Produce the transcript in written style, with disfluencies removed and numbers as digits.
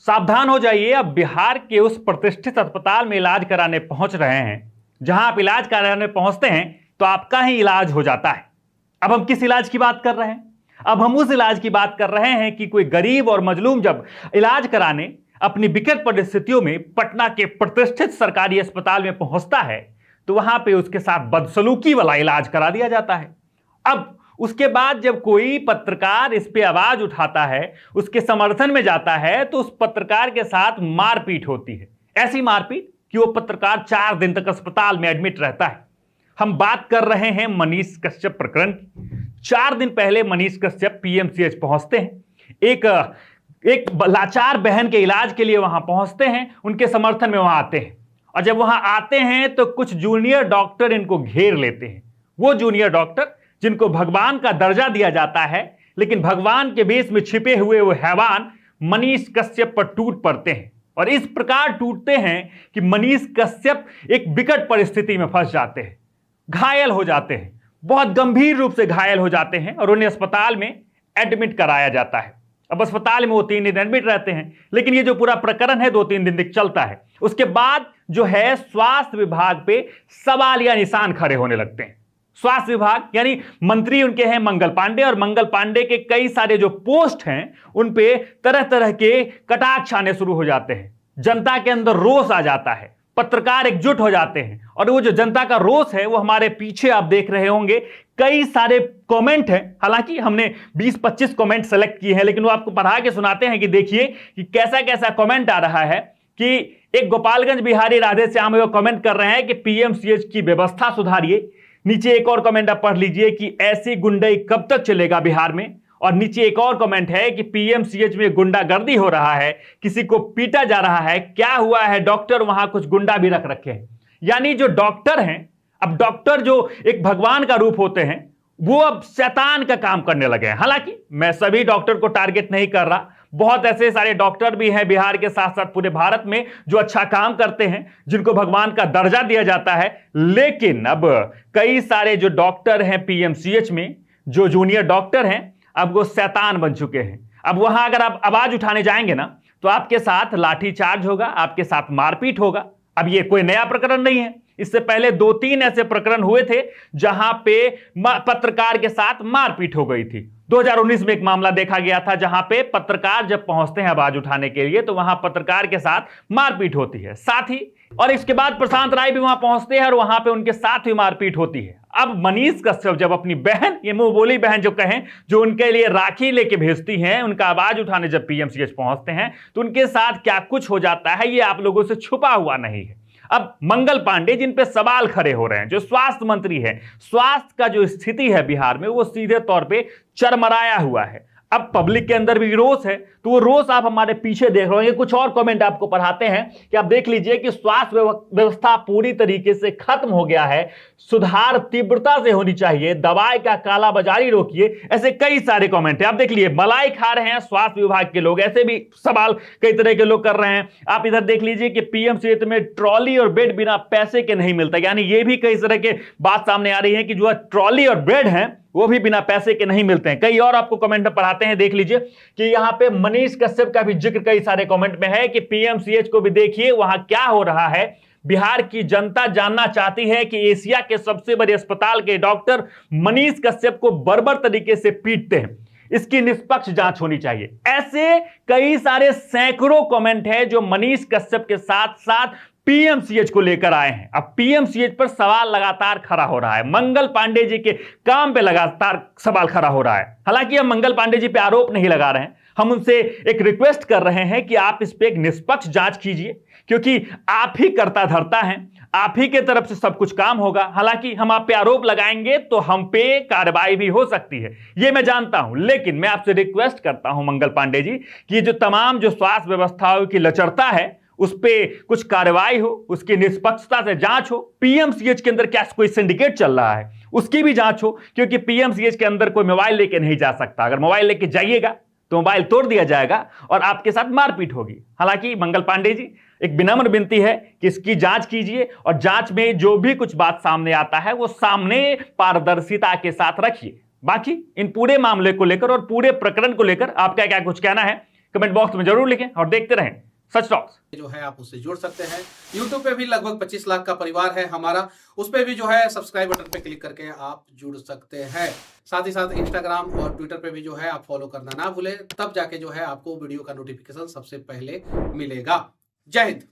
सावधान हो जाइए, अब बिहार के उस प्रतिष्ठित अस्पताल में इलाज कराने पहुंच रहे हैं जहां आप इलाज कराने पहुंचते हैं तो आपका ही इलाज हो जाता है। अब हम किस इलाज की बात कर रहे हैं? अब हम उस इलाज की बात कर रहे हैं कि कोई गरीब और मजलूम जब इलाज कराने अपनी विकट परिस्थितियों में पटना के प्रतिष्ठित सरकारी अस्पताल में पहुंचता है तो वहां पे उसके साथ बदसलूकी वाला इलाज करा दिया जाता है। अब उसके बाद जब कोई पत्रकार इस पे आवाज उठाता है, उसके समर्थन में जाता है, तो उस पत्रकार के साथ मारपीट होती है। ऐसी मारपीट कि वो पत्रकार 4 दिन तक अस्पताल में एडमिट रहता है। हम बात कर रहे हैं मनीष कश्यप प्रकरण की। 4 दिन पहले मनीष कश्यप पीएमसीएच पहुंचते हैं, एक लाचार बहन के इलाज के लिए वहां पहुंचते हैं, उनके समर्थन में वहां आते हैं। और जब वहां आते हैं तो कुछ जूनियर डॉक्टर इनको घेर लेते हैं। वो जूनियर डॉक्टर जिनको भगवान का दर्जा दिया जाता है, लेकिन भगवान के भेष में छिपे हुए वो हैवान मनीष कश्यप पर टूट पड़ते हैं और इस प्रकार टूटते हैं कि मनीष कश्यप एक विकट परिस्थिति में फंस जाते हैं, घायल हो जाते हैं, बहुत गंभीर रूप से घायल हो जाते हैं और उन्हें अस्पताल में एडमिट कराया जाता है। अब अस्पताल में वो 3 दिन एडमिट रहते हैं, लेकिन ये जो पूरा प्रकरण है 2-3 दिन तक चलता है। उसके बाद जो है स्वास्थ्य विभाग पे सवाल या निशान खड़े होने लगते हैं। स्वास्थ्य विभाग यानी मंत्री उनके हैं मंगल पांडे, और मंगल पांडे के कई सारे जो पोस्ट हैं उन पे तरह तरह के कटाक्ष आने शुरू हो जाते हैं। जनता के अंदर रोष आ जाता है, पत्रकार एकजुट हो जाते हैं और वो जो जनता का रोष है वो हमारे पीछे आप देख रहे होंगे कई सारे कमेंट हैं। हालांकि हमने 20-25 कमेंट सेलेक्ट किए हैं, लेकिन वो आपको पढ़ा के सुनाते हैं कि देखिए कि कैसा कैसा कमेंट आ रहा है। कि एक गोपालगंज बिहारी राधे श्याम वो कमेंट कर रहे हैं कि पीएमसीएच की व्यवस्था सुधारिए। नीचे एक और कमेंट आप पढ़ लीजिए कि ऐसी गुंडई कब तक चलेगा बिहार में। और नीचे एक और कमेंट है कि पीएमसीएच में गुंडागर्दी हो रहा है, किसी को पीटा जा रहा है, क्या हुआ है डॉक्टर वहां कुछ गुंडा भी रख रखे हैं। यानी जो डॉक्टर हैं, अब डॉक्टर जो एक भगवान का रूप होते हैं वो अब शैतान का काम करने लगे हैं। हालांकि मैं सभी डॉक्टर को टारगेट नहीं कर रहा, बहुत ऐसे सारे डॉक्टर भी हैं बिहार के साथ साथ पूरे भारत में जो अच्छा काम करते हैं, जिनको भगवान का दर्जा दिया जाता है। लेकिन अब कई सारे जो डॉक्टर हैं पीएमसीएच में, जो जूनियर डॉक्टर हैं, अब वो शैतान बन चुके हैं। अब वहां अगर आप आवाज उठाने जाएंगे ना तो आपके साथ लाठीचार्ज होगा, आपके साथ मारपीट होगा। अब ये कोई नया प्रकरण नहीं है, इससे पहले 2-3 ऐसे प्रकरण हुए थे जहां पे पत्रकार के साथ मारपीट हो गई थी। 2019 में एक मामला देखा गया था जहां पे पत्रकार जब पहुंचते हैं आवाज उठाने के लिए तो वहां पत्रकार के साथ मारपीट होती है साथ ही, और इसके बाद प्रशांत राय भी वहां पहुंचते हैं और वहां पे उनके साथ भी मारपीट होती है। अब मनीष कश्यप जब अपनी बहन, ये मुंह बोली बहन जो कहें, जो उनके लिए राखी लेके भेजती हैं, उनका आवाज उठाने जब पीएमसीएच पहुंचते हैं तो उनके साथ क्या कुछ हो जाता है ये आप लोगों से छुपा हुआ नहीं है। अब मंगल पांडे जिन पे सवाल खड़े हो रहे हैं, जो स्वास्थ्य मंत्री है, स्वास्थ्य का जो स्थिति है बिहार में वो सीधे तौर पे चरमराया हुआ है। अब पब्लिक के अंदर भी रोष है, तो वो रोष आप हमारे पीछे देख रहे होंगे। कुछ और कमेंट आपको पढ़ाते हैं कि आप देख लीजिए कि स्वास्थ्य व्यवस्था पूरी तरीके से खत्म हो गया है, सुधार तीव्रता से होनी चाहिए, दवाई का कालाबाजारी रोकिए, ऐसे कई सारे कमेंट है। आप देख लीजिए मलाई खा रहे हैं स्वास्थ्य विभाग के लोग, ऐसे भी सवाल कई तरह के लोग कर रहे हैं। आप इधर देख लीजिए कि पीएमसीएच में ट्रॉली और बेड बिना पैसे के नहीं मिलता, यानी ये भी कई तरह के बात सामने आ रही है कि जो ट्रॉली और बेड है वो भी बिना पैसे के नहीं मिलते हैं। कई और आपको कमेंट में पढ़ाते हैं, देख लीजिए कि यहां पे मनीष कश्यप का भी जिक्र कई सारे कमेंट में है कि पीएमसीएच को भी देखिए वहां क्या हो रहा है। बिहार की जनता जानना चाहती है कि एशिया के सबसे बड़े अस्पताल के डॉक्टर मनीष कश्यप को बर्बर तरीके से पीटते हैं, इसकी निष्पक्ष जांच होनी चाहिए। ऐसे कई सारे सैकड़ों कमेंट है जो मनीष कश्यप के साथ साथ पीएमसीएच को लेकर आए हैं। अब पीएमसीएच पर सवाल लगातार खड़ा हो रहा है, मंगल पांडे जी के काम पे लगातार सवाल खड़ा हो रहा है। हालांकि हम मंगल पांडे जी पे आरोप नहीं लगा रहे हैं, हम उनसे एक रिक्वेस्ट कर रहे हैं कि आप इस पे एक निष्पक्ष जांच कीजिए, क्योंकि आप ही करता धरता हैं, आप ही के तरफ से सब कुछ काम होगा। हालांकि हम आप पे आरोप लगाएंगे तो हम पे कार्रवाई भी हो सकती है, ये मैं जानता हूं, लेकिन मैं आपसे रिक्वेस्ट करता हूं मंगल पांडे जी कि जो तमाम जो स्वास्थ्य व्यवस्थाओं की लचरता है उस पे कुछ कार्रवाई हो, उसकी निष्पक्षता से जांच हो। पीएमसीएच के अंदर क्या कोई सिंडिकेट चल रहा है उसकी भी जांच हो, क्योंकि पीएमसीएच के अंदर कोई मोबाइल लेके नहीं जा सकता। अगर मोबाइल लेके जाइएगा तो मोबाइल तोड़ दिया जाएगा और आपके साथ मारपीट होगी। हालांकि मंगल पांडे जी एक विनम्र विनती है कि इसकी जांच कीजिए और जांच में जो भी कुछ बात सामने आता है वो सामने पारदर्शिता के साथ रखिए। बाकी इन पूरे मामले को लेकर और पूरे प्रकरण को लेकर आपका क्या कुछ कहना है कमेंट बॉक्स में जरूर लिखें और देखते रहें सच टॉक्स। जो है आप उससे जुड़ सकते हैं। YouTube पे भी लगभग 25 लाख का परिवार है हमारा, उस पे भी जो है सब्सक्राइब बटन पे क्लिक करके आप जुड़ सकते हैं। साथ ही साथ Instagram और Twitter पे भी जो है आप फॉलो करना ना भूलें, तब जाके जो है आपको वीडियो का नोटिफिकेशन सबसे पहले मिलेगा। जय हिंद।